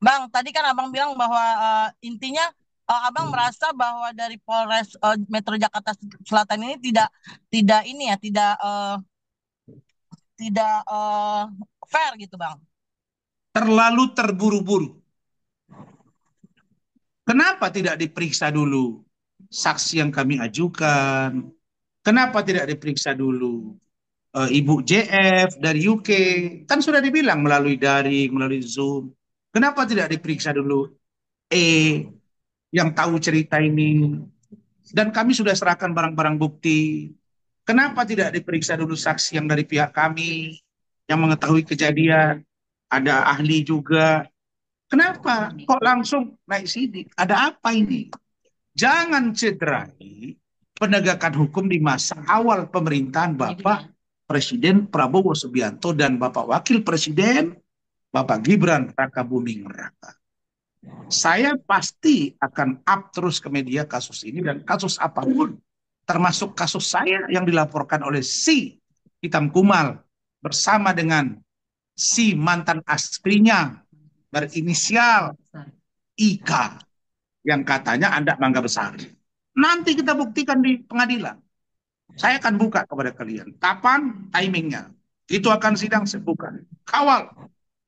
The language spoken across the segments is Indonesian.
Bang, tadi kan Abang bilang bahwa intinya Abang merasa bahwa dari Polres Metro Jakarta Selatan ini tidak tidak ini ya, tidak fair gitu, Bang. Terlalu terburu-buru. Kenapa tidak diperiksa dulu saksi yang kami ajukan? Kenapa tidak diperiksa dulu Ibu JF dari UK? Kan sudah dibilang melalui daring, melalui Zoom. Kenapa tidak diperiksa dulu E yang tahu cerita ini? Dan kami sudah serahkan barang-barang bukti. Kenapa tidak diperiksa dulu saksi yang dari pihak kami yang mengetahui kejadian? Ada ahli juga. Kenapa? Kok langsung naik sidik? Ada apa ini? Jangan cederai penegakan hukum di masa awal pemerintahan Bapak Presiden Prabowo Subianto dan Bapak Wakil Presiden Bapak Gibran Rakabuming Raka. Saya pasti akan up terus ke media kasus ini dan kasus apapun, termasuk kasus saya yang dilaporkan oleh si Hitam Kumal bersama dengan si mantan astrinya berinisial IK yang katanya Anda Mangga Besar. Nanti kita buktikan di pengadilan. Saya akan buka kepada kalian. Kapan timingnya? Itu akan sidang saya buka. Kawal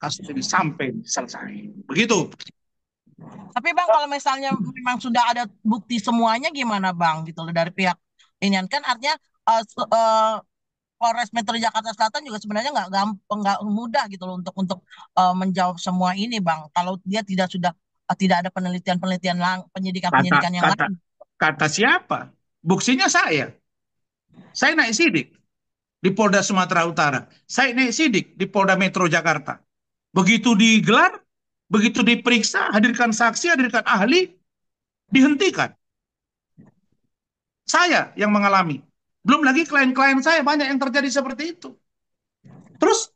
kasus ini sampai selesai. Begitu. Tapi Bang, kalau misalnya memang sudah ada bukti semuanya gimana Bang gitu loh dari pihak ini kan artinya Polres Metro Jakarta Selatan juga sebenarnya nggak gampang, nggak mudah gitu loh untuk menjawab semua ini Bang. Kalau dia tidak ada penelitian-penelitian Kata penyidikan-penyidikan yang kata lain. kata siapa? Buktinya saya. Saya naik sidik di Polda Sumatera Utara. Saya naik sidik di Polda Metro Jakarta. Begitu digelar, begitu diperiksa, hadirkan saksi, hadirkan ahli, dihentikan. Saya yang mengalami. Belum lagi klien-klien saya banyak yang terjadi seperti itu. Terus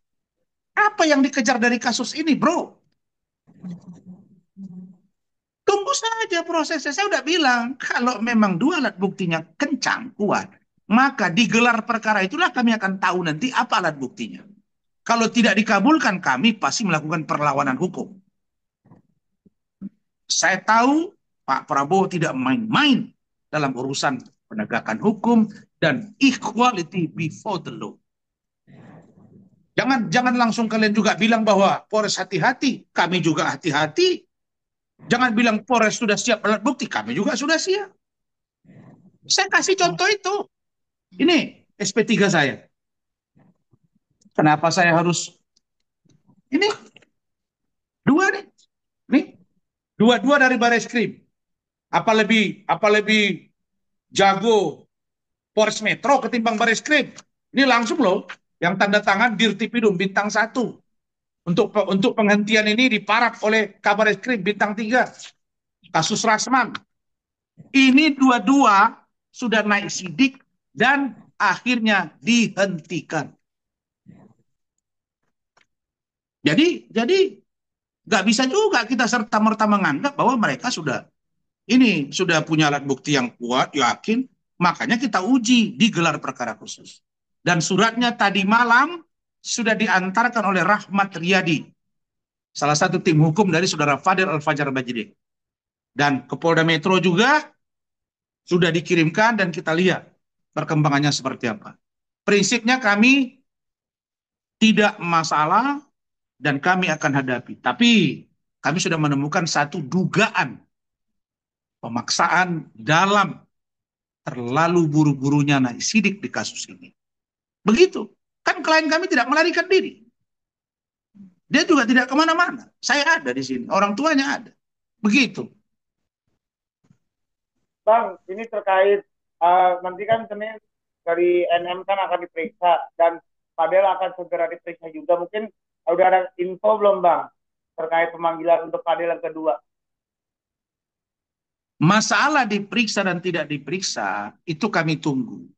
apa yang dikejar dari kasus ini, bro? Tunggu saja prosesnya. Saya udah bilang, kalau memang dua alat buktinya kencang, kuat, maka digelar perkara itulah kami akan tahu nanti apa alat buktinya. Kalau tidak dikabulkan, kami pasti melakukan perlawanan hukum. Saya tahu Pak Prabowo tidak main-main dalam urusan penegakan hukum dan equality before the law. Jangan langsung kalian juga bilang bahwa Polres hati-hati, kami juga hati-hati. Jangan bilang Polres sudah siap alat bukti, kami juga sudah siap. Saya kasih contoh itu. Ini SP3 saya. Kenapa saya harus ini dua nih? Nih, dua-dua dari Baris Krim. Apa lebih jago Polres Metro ketimbang Baris Krim? Ini langsung loh yang tanda tangan Dirtipidum bintang 1. Untuk penghentian ini diparak oleh Kabar Eskrim bintang 3. Kasus Rasman. Ini dua-dua sudah naik sidik dan akhirnya dihentikan. Jadi nggak bisa juga kita serta merta menganggap bahwa mereka sudah punya alat bukti yang kuat, yakin, makanya kita uji di gelar perkara khusus. Dan suratnya tadi malam sudah diantarkan oleh Rahmat Riyadi, salah satu tim hukum dari saudara Fadil Al-Fajar Bajidin. Dan ke Polda Metro juga sudah dikirimkan dan kita lihat perkembangannya seperti apa. Prinsipnya kami tidak masalah dan kami akan hadapi. Tapi kami sudah menemukan satu dugaan pemaksaan dalam terlalu buru-burunya naik sidik di kasus ini. Begitu. Kan klien kami tidak melarikan diri. Dia juga tidak kemana-mana. Saya ada di sini. Orang tuanya ada. Begitu. Bang, ini terkait nanti kan Senin dari NM kan akan diperiksa dan Fadel akan segera diperiksa juga. Mungkin udah ada info belum Bang terkait pemanggilan untuk Fadel yang kedua? Masalah diperiksa dan tidak diperiksa, itu kami tunggu.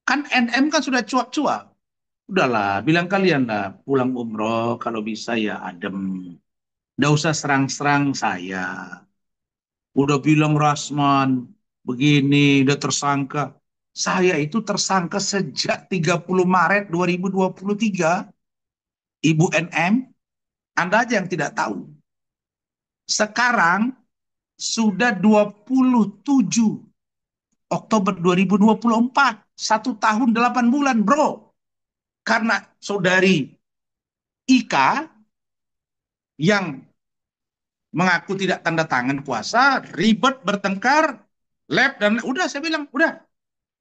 Kan NM kan sudah cuap-cuap. Udahlah, bilang kalian lah pulang umroh kalau bisa ya adem. Nggak usah serang-serang saya. Udah bilang Rasman, begini, udah tersangka. Saya itu tersangka sejak 30 Maret 2023. Ibu NM, Anda aja yang tidak tahu. Sekarang sudah 27 Oktober 2024. 1 tahun 8 bulan, bro. Karena saudari Ika yang mengaku tidak tanda tangan kuasa, ribet, bertengkar, lab, dan udah saya bilang, udah.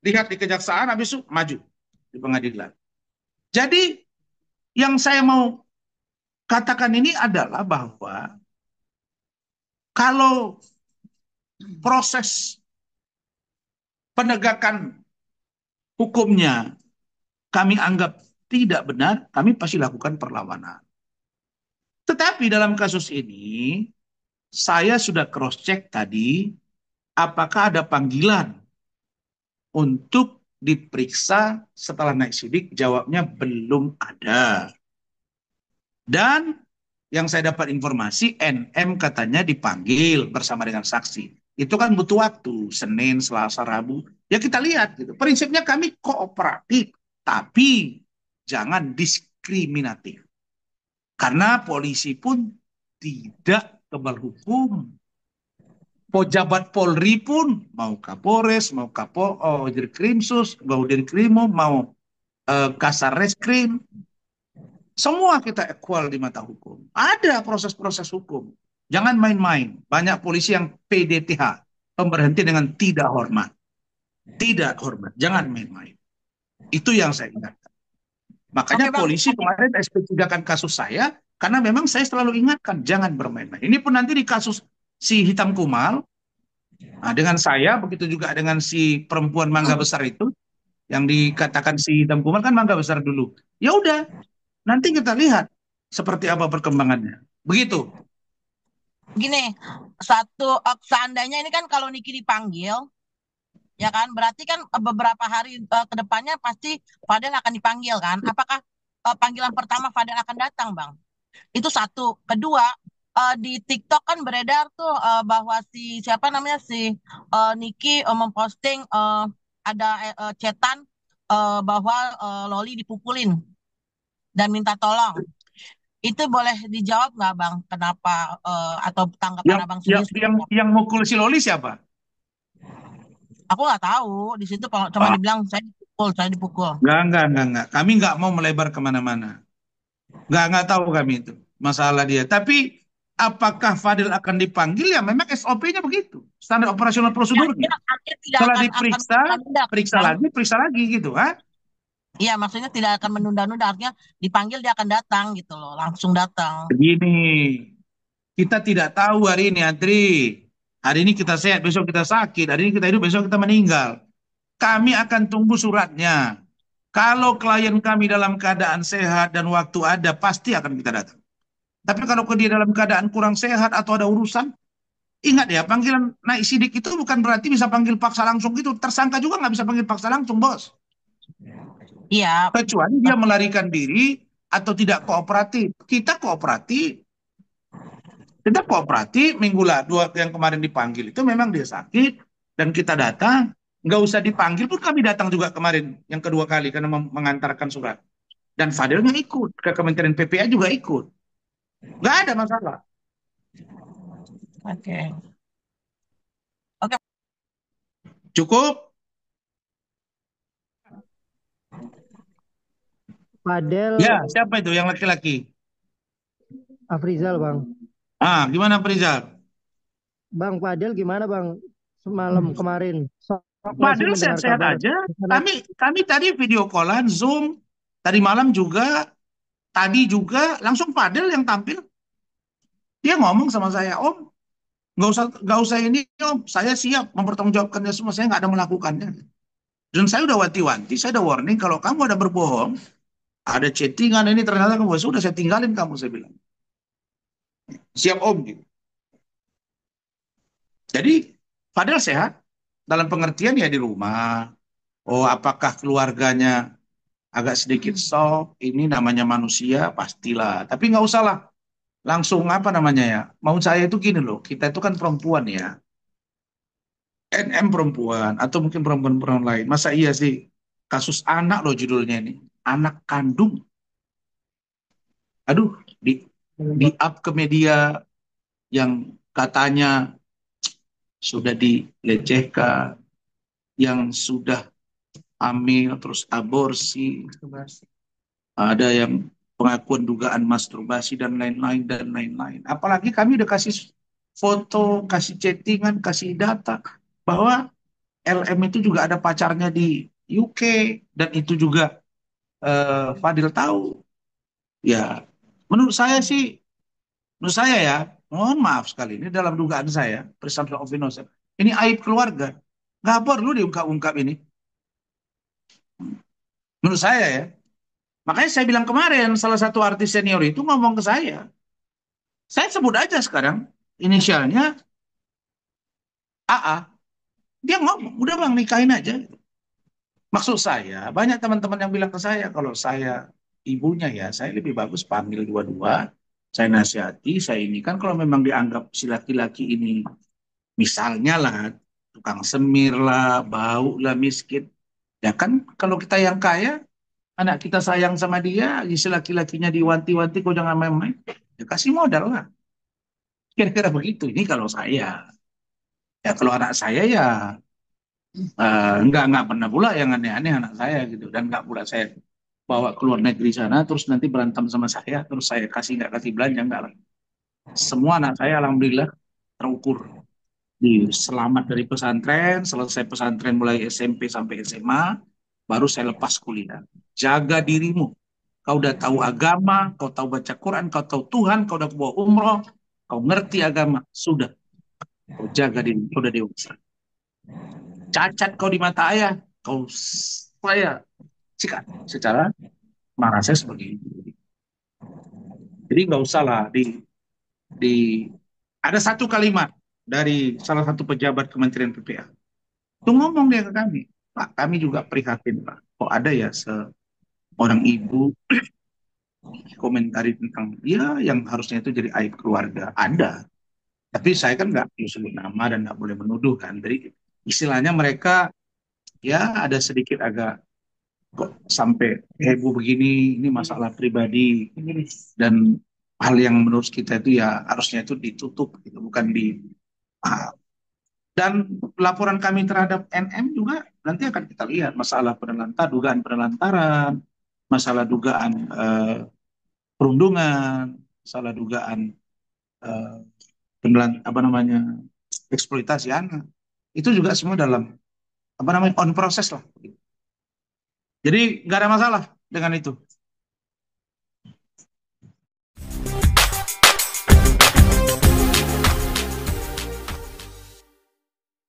Lihat di kejaksaan, habis itu maju di pengadilan. Jadi yang saya mau katakan ini adalah bahwa kalau proses penegakan hukumnya kami anggap tidak benar, kami pasti lakukan perlawanan. Tetapi dalam kasus ini, saya sudah cross-check tadi, apakah ada panggilan untuk diperiksa setelah naik sidik, jawabnya belum ada. Dan yang saya dapat informasi, NM katanya dipanggil bersama dengan saksi. Itu kan butuh waktu, Senin, Selasa, Rabu. Ya kita lihat gitu. Prinsipnya kami kooperatif, tapi jangan diskriminatif. Karena polisi pun tidak kebal hukum. Pejabat Polri pun, mau Kapolres, mau Dirkrimsus, mau Dirkrimo, mau Kasar Reskrim, semua kita equal di mata hukum. Ada proses-proses hukum. Jangan main-main. Banyak polisi yang PDTH, pemberhenti dengan tidak hormat. Tidak hormat. Jangan main-main. Itu yang saya ingatkan. Makanya Oke, Bang. polisi kemarin SP3 kan kasus saya, karena memang saya selalu ingatkan, jangan bermain-main. Ini pun nanti di kasus si Hitam Kumal, nah, dengan saya, begitu juga dengan si perempuan Mangga Besar itu, yang dikatakan si Hitam Kumal kan Mangga Besar dulu. Ya udah, nanti kita lihat seperti apa perkembangannya. Begitu. Gini, seandainya ini kan kalau Niki dipanggil, ya kan, berarti kan beberapa hari ke depannya pasti Fadel akan dipanggil kan? Apakah panggilan pertama Fadel akan datang, Bang? Itu satu. Kedua, di TikTok kan beredar tuh bahwa siapa namanya Niki memposting ada chatan bahwa Loli dipukulin dan minta tolong. Itu boleh dijawab nggak, Bang? Kenapa atau tanggapan Yang Abang yang sendiri? yang mukul si Loli siapa? Aku nggak tahu. Di situ kalau cuma Oh, dibilang saya dipukul, saya dipukul. enggak. Kami nggak mau melebar kemana-mana. Nggak tahu kami itu masalah dia. Tapi apakah Fadil akan dipanggil? Ya memang SOP-nya begitu. Standar operasional Ya, prosedurnya. artinya tidak Setelah akan diperiksa, menunda-nunda, Bang. periksa lagi gitu. Ha? Iya, maksudnya tidak akan menunda-nunda. Artinya dipanggil dia akan datang gitu loh, langsung datang. Begini, kita tidak tahu hari ini, Andri. Hari ini kita sehat, besok kita sakit. Hari ini kita hidup, besok kita meninggal. Kami akan tunggu suratnya. Kalau klien kami dalam keadaan sehat dan waktu ada, pasti akan kita datang. Tapi kalau dia dalam keadaan kurang sehat atau ada urusan, ingat ya, panggilan naik sidik itu bukan berarti bisa panggil paksa langsung gitu. Tersangka juga nggak bisa panggil paksa langsung, bos. Iya, Kecuali dia melarikan diri atau tidak kooperatif. Kita kooperatif, minggu lalu yang kemarin dipanggil itu memang dia sakit, dan kita datang. Nggak usah dipanggil pun kami datang juga kemarin, yang kedua kali, karena mengantarkan surat. Dan Fadilnya ikut, ke Kementerian PPA juga ikut. Nggak ada masalah. oke. Oke, Cukup? Padel Ya, siapa itu yang laki-laki? Afrizal bang. Ah, gimana Prizal? Bang Padel gimana bang semalam kemarin? Masih Fadil mendengar sehat-sehat kabar. aja. Kami tadi video callan, Zoom, tadi malam juga, tadi juga, langsung Fadil yang tampil. Dia ngomong sama saya, Om, nggak usah ini, Om, saya siap mempertanggungjawabkannya semua, saya nggak ada melakukannya. Dan saya udah wanti-wanti, saya udah warning, kalau kamu ada berbohong, ada chattingan ini ternyata kamu, sudah saya tinggalin kamu, saya bilang. Siap Om, gitu. Jadi Fadil sehat, dalam pengertian ya di rumah. Oh, apakah keluarganya agak sedikit shock? Ini namanya manusia, pastilah. Tapi nggak usah lah, langsung apa namanya ya. Mau saya itu gini loh, kita itu kan perempuan ya. NM perempuan, atau mungkin perempuan-perempuan lain. Masa iya sih, kasus anak loh judulnya ini. Anak kandung. Aduh, di up ke media yang katanya sudah dilecehkan, yang sudah hamil terus aborsi, ada yang pengakuan dugaan masturbasi dan lain-lain dan lain-lain. Apalagi kami udah kasih foto, kasih chattingan, kasih data bahwa LM itu juga ada pacarnya di UK dan itu juga Fadil tahu. Ya, menurut saya sih, menurut saya ya, mohon maaf sekali ini dalam dugaan saya, presumption of innocence. Ini aib keluarga. Nggak perlu diungkap-ungkap ini. Menurut saya ya. Makanya saya bilang kemarin, salah satu artis senior itu ngomong ke saya. Saya sebut aja sekarang, inisialnya AA. Dia ngomong, udah bang nikahin aja. Maksud saya, banyak teman-teman yang bilang ke saya, kalau saya ibunya ya, saya lebih bagus panggil dua-dua. Saya nasihati, saya ini kan kalau memang dianggap si laki-laki ini, misalnya lah, tukang semir lah, bau lah, miskin. Ya kan, kalau kita yang kaya, anak kita sayang sama dia, si laki-lakinya diwanti-wanti, kau jangan main-main. Ya kasih modal lah. Kira-kira begitu. Ini kalau saya. Ya kalau anak saya ya nggak pernah pula yang aneh-aneh anak saya gitu. Dan nggak pula saya bawa ke luar negeri sana, terus nanti berantem sama saya, terus saya kasih nggak kasih belanja, nggak lah. Semua anak saya alhamdulillah terukur. Selamat dari pesantren, selesai pesantren mulai SMP sampai SMA, baru saya lepas kuliah. Jaga dirimu. Kau udah tahu agama, kau tahu baca Quran, kau tahu Tuhan, kau udah bawa umroh, kau ngerti agama, sudah. Kau jaga diri, kau udah dewasa. Cacat kau di mata ayah, kau saya sikat secara marah saya sebagai ibu. Jadi nggak usah lah di ada satu kalimat dari salah satu pejabat Kementerian PPA. Itu ngomong dia ke kami, Pak, kami juga prihatin Pak. Kok ada ya seorang ibu komentari tentang dia yang harusnya itu jadi aib keluarga. Ada. Tapi saya kan nggak perlu sebut nama dan nggak boleh menuduh kan. Jadi istilahnya mereka ya ada sedikit agak kok sampai heboh begini, ini masalah pribadi dan hal yang menurut kita itu ya harusnya itu ditutup gitu, bukan di ah. Dan laporan kami terhadap NM juga nanti akan kita lihat masalah dugaan penelantaran, masalah dugaan perundungan, masalah dugaan eh, apa namanya eksploitasi anak. Itu juga semua dalam apa namanya on proses lah. Jadi nggak ada masalah dengan itu.